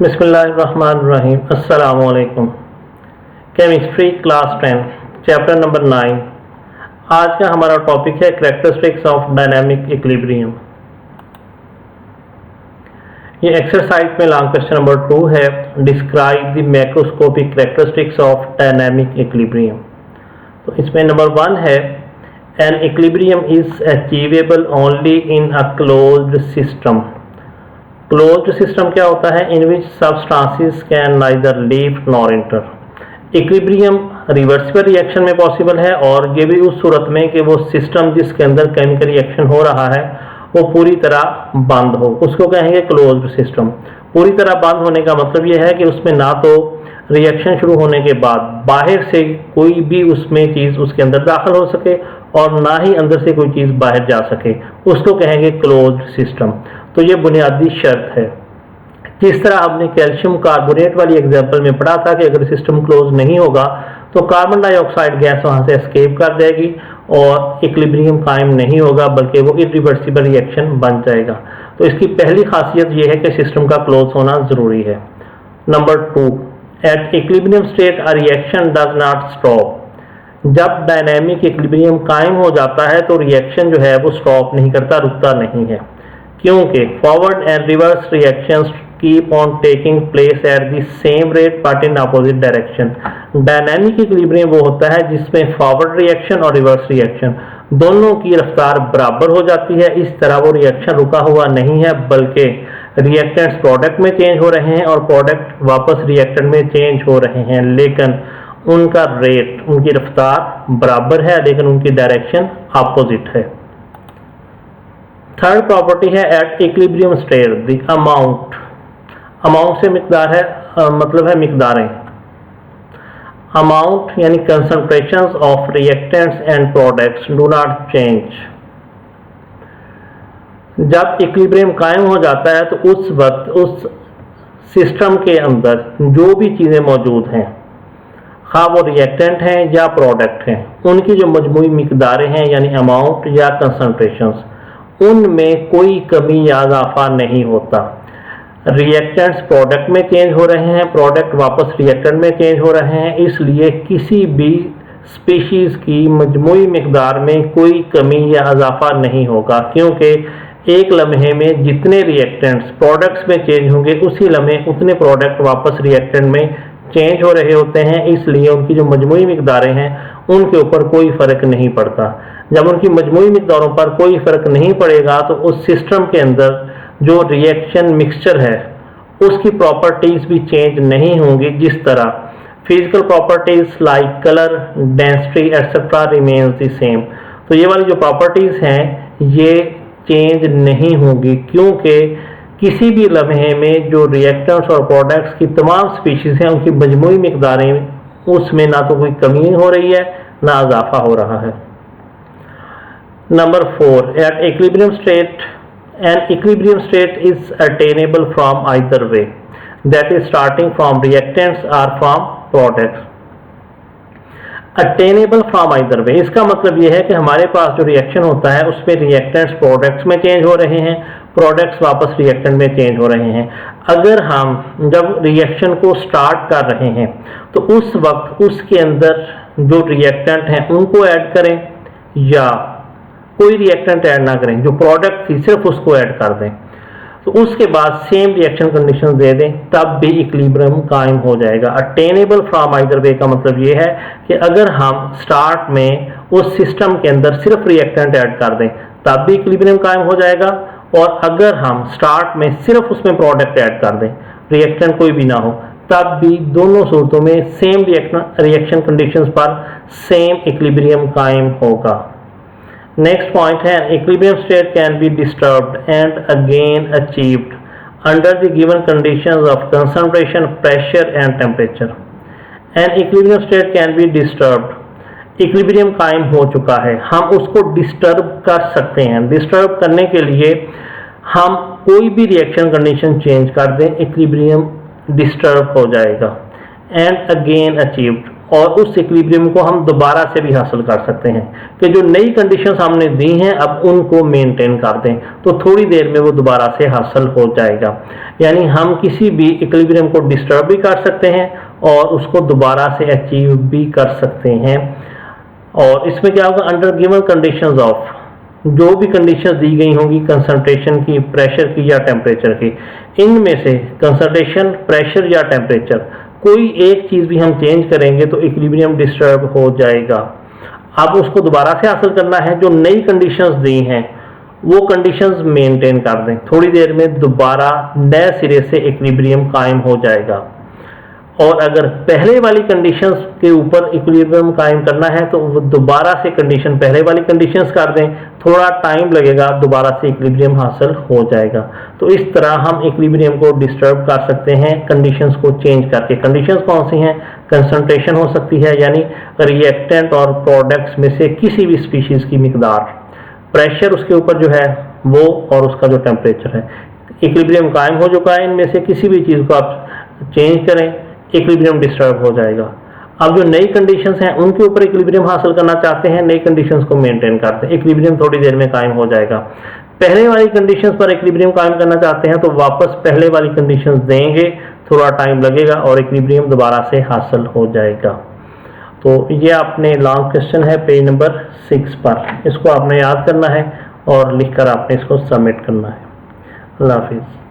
बिस्मिल्लाहिर्रहमानिर्रहीम। अस्सलामुअलैकुम। Chemistry class 10 chapter number 9। आज का हमारा टॉपिक है कैरेक्टरिस्टिक्स ऑफ डायनामिक इक्विलिब्रियम। ये एक्सरसाइज में लॉन्ग क्वेश्चन नंबर 2 है, describe the macroscopic characteristics of dynamic equilibrium. तो इसमें नंबर 1 है, an equilibrium is achievable only in a closed system. Closed system क्या होता है? In which substances can neither leave nor enter. Equilibrium reversible reaction में possible है, और ये भी उस सूरत में कि वो सिस्टम जिसके अंदर केमिकल रिएक्शन हो रहा है वो पूरी तरह बंद हो, उसको कहेंगे क्लोज्ड सिस्टम। पूरी तरह बंद होने का मतलब ये है कि उसमें ना तो रिएक्शन शुरू होने के बाद बाहर से कोई भी उसमें चीज़ उसके अंदर दाखिल हो सके, और ना ही अंदर से कोई चीज़ बाहर जा सके, उसको कहेंगे क्लोज्ड सिस्टम। तो ये बुनियादी शर्त है। जिस तरह आपने कैल्शियम कार्बोनेट वाली एग्जांपल में पढ़ा था कि अगर सिस्टम क्लोज नहीं होगा तो कार्बन डाइऑक्साइड गैस वहां से एस्केप कर जाएगी और इक्विलिब्रियम कायम नहीं होगा, बल्कि वो इरिवर्सिबल रिएक्शन बन जाएगा। तो इसकी पहली खासियत ये है कि सिस्टम का क्लोज होना जरूरी है। Number 2, eight equilibrium state a reaction does not stop. जब डायनेमिक इक्विलिब्रियम कायम हो जाता है तो रिएक्शन जो है वो स्टॉप नहीं करता, रुकता नहीं है, क्योंकि forward and reverse reactions keep on taking place at the same rate but in opposite direction. Dynamic equilibrium वो होता है जिसमें फॉरवर्ड रिएक्शन और रिवर्स रिएक्शन दोनों की रफ्तार बराबर हो जाती है। इस तरह वो रिएक्शन रुका हुआ नहीं है, बल्कि रिएक्टेंट्स प्रोडक्ट में चेंज हो रहे हैं और प्रोडक्ट वापस रिएक्टेंट में चेंज हो रहे हैं, लेकिन उनका रेट, उनकी रफ्तार बराबर है, लेकिन उनकी डायरेक्शन अपोजिट है। थर्ड प्रॉपर्टी है, eight equilibrium state the amount. Amount से मिकदार है, मतलब है मिकदारें। अमाउंट यानी concentrations of reactants and products do not change. जब इक्विलिब्रियम कायम हो जाता है तो उस वक्त उस सिस्टम के अंदर जो भी चीज़ें मौजूद हैं, हाँ वो रिएक्टेंट हैं या प्रोडक्ट हैं, उनकी जो मजमूई मिकदारें हैं यानी अमाउंट या कंसंट्रेशंस, उनमें कोई कमी या इजाफा नहीं होता। रिएक्टेंट्स प्रोडक्ट में चेंज हो रहे हैं, प्रोडक्ट वापस रिएक्टेंट में चेंज हो रहे हैं, इसलिए किसी भी स्पीशीज की मजमूई मिकदार में कोई कमी या इजाफा नहीं होगा, क्योंकि एक लम्हे में जितने रिएक्टेंट्स प्रोडक्ट्स में चेंज होंगे उसी लम्हे उतने प्रोडक्ट वापस रिएक्टेंट में चेंज हो रहे होते हैं, इसलिए उनकी जो मजमूई मिकदारें हैं उनके ऊपर कोई फ़र्क नहीं पड़ता। जब उनकी मजमूई मिकदारों पर कोई फ़र्क नहीं पड़ेगा तो उस सिस्टम के अंदर जो रिएक्शन मिक्सचर है उसकी प्रॉपर्टीज़ भी चेंज नहीं होंगी। जिस तरह physical properties like colour, density etcetera remains the same. तो ये वाली जो प्रॉपर्टीज़ हैं ये चेंज नहीं होंगी, क्योंकि किसी भी लम्हे में जो रिएक्टेंट्स और प्रोडक्ट्स की तमाम स्पीशीज़ हैं उनकी मजमूई मिकदारें, उसमें ना तो कोई कमी हो रही है ना इजाफा हो रहा है। Number 4, at equilibrium state an equilibrium state is attainable from either way, that is starting from reactants और from products. Attainable from either way, इसका मतलब यह है कि हमारे पास जो रिएक्शन होता है उसमें रिएक्टेंट्स प्रोडक्ट्स में चेंज हो रहे हैं, प्रोडक्ट्स वापस रिएक्टेंट में चेंज हो रहे हैं। अगर हम जब रिएक्शन को स्टार्ट कर रहे हैं तो उस वक्त उसके अंदर जो रिएक्टेंट हैं उनको ऐड करें या कोई रिएक्टेंट ऐड ना करें, जो प्रोडक्ट थी सिर्फ उसको ऐड कर दें, तो उसके बाद सेम रिएक्शन कंडीशन दे दें, तब भी इक्विलिब्रियम कायम हो जाएगा। अटेनेबल फ्रॉम आइदर वे का मतलब ये है कि अगर हम स्टार्ट में उस सिस्टम के अंदर सिर्फ रिएक्टेंट ऐड कर दें तब भी इक्विलिब्रियम कायम हो जाएगा, और अगर हम स्टार्ट में सिर्फ उसमें प्रोडक्ट ऐड कर दें, रिएक्टेंट कोई भी ना हो, तब भी दोनों सूरतों में सेम रिएक्शन कंडीशंस पर सेम इक्विलिब्रियम कायम होगा। नेक्स्ट पॉइंट है, equilibrium state can be disturbed and again achieved under the given conditions of concentration, pressure and temperature. And equilibrium state can be disturbed, equilibrium कायम हो चुका है, हम उसको डिस्टर्ब कर सकते हैं। डिस्टर्ब करने के लिए हम कोई भी रिएक्शन कंडीशन चेंज कर दें, इक्विलिब्रियम डिस्टर्ब हो जाएगा। एंड अगेन अचीव्ड, और उस इक्विलिब्रियम को हम दोबारा से भी हासिल कर सकते हैं कि जो नई कंडीशंस हमने दी हैं अब उनको मेंटेन कर दें, तो थोड़ी देर में वो दोबारा से हासिल हो जाएगा। यानी हम किसी भी इक्विलिब्रियम को डिस्टर्ब भी कर सकते हैं और उसको दोबारा से अचीव भी कर सकते हैं। और इसमें क्या होगा, अंडर गिवन कंडीशंस ऑफ, जो भी कंडीशंस दी गई होंगी कंसंट्रेशन की, प्रेशर की या टेम्परेचर की, इनमें से कंसंट्रेशन, प्रेशर या टेम्परेचर कोई एक चीज़ भी हम चेंज करेंगे तो इक्विलिब्रियम डिस्टर्ब हो जाएगा। अब उसको दोबारा से हासिल करना है, जो नई कंडीशंस दी हैं वो कंडीशंस मेंटेन कर दें, थोड़ी देर में दोबारा नए सिरे से इक्विलिब्रियम कायम हो जाएगा। और अगर पहले वाली कंडीशंस के ऊपर इक्विलिब्रियम कायम करना है तो वो दोबारा से कंडीशन पहले वाली कंडीशंस कर दें, थोड़ा टाइम लगेगा, दोबारा से इक्विलिब्रियम हासिल हो जाएगा। तो इस तरह हम इक्विलिब्रियम को डिस्टर्ब कर सकते हैं कंडीशंस को चेंज करके। कंडीशंस कौन सी हैं? कंसंट्रेशन हो सकती है, यानी रिएक्टेंट और प्रोडक्ट्स में से किसी भी स्पीशीज की मिकदार, प्रेशर उसके ऊपर जो है वो, और उसका जो टेम्परेचर है। इक्विलिब्रियम कायम हो चुका है, इनमें से किसी भी चीज़ को आप चेंज करें, इक्विलिब्रियम डिस्टर्ब हो जाएगा। अब जो नई कंडीशंस हैं उनके ऊपर इक्विलिब्रियम हासिल करना चाहते हैं, नई कंडीशंस को मेंटेन करते हैं, इक्विलिब्रियम थोड़ी देर में कायम हो जाएगा। पहले वाली कंडीशंस पर इक्विलिब्रियम कायम करना चाहते हैं तो वापस पहले वाली कंडीशंस देंगे, थोड़ा टाइम लगेगा और इक्विलिब्रियम दोबारा से हासिल हो जाएगा। तो ये आपने लॉन्ग क्वेश्चन है पेज नंबर 6 पर, इसको आपने याद करना है और लिखकर आपने इसको सबमिट करना है। अल्लाह हाफिज़।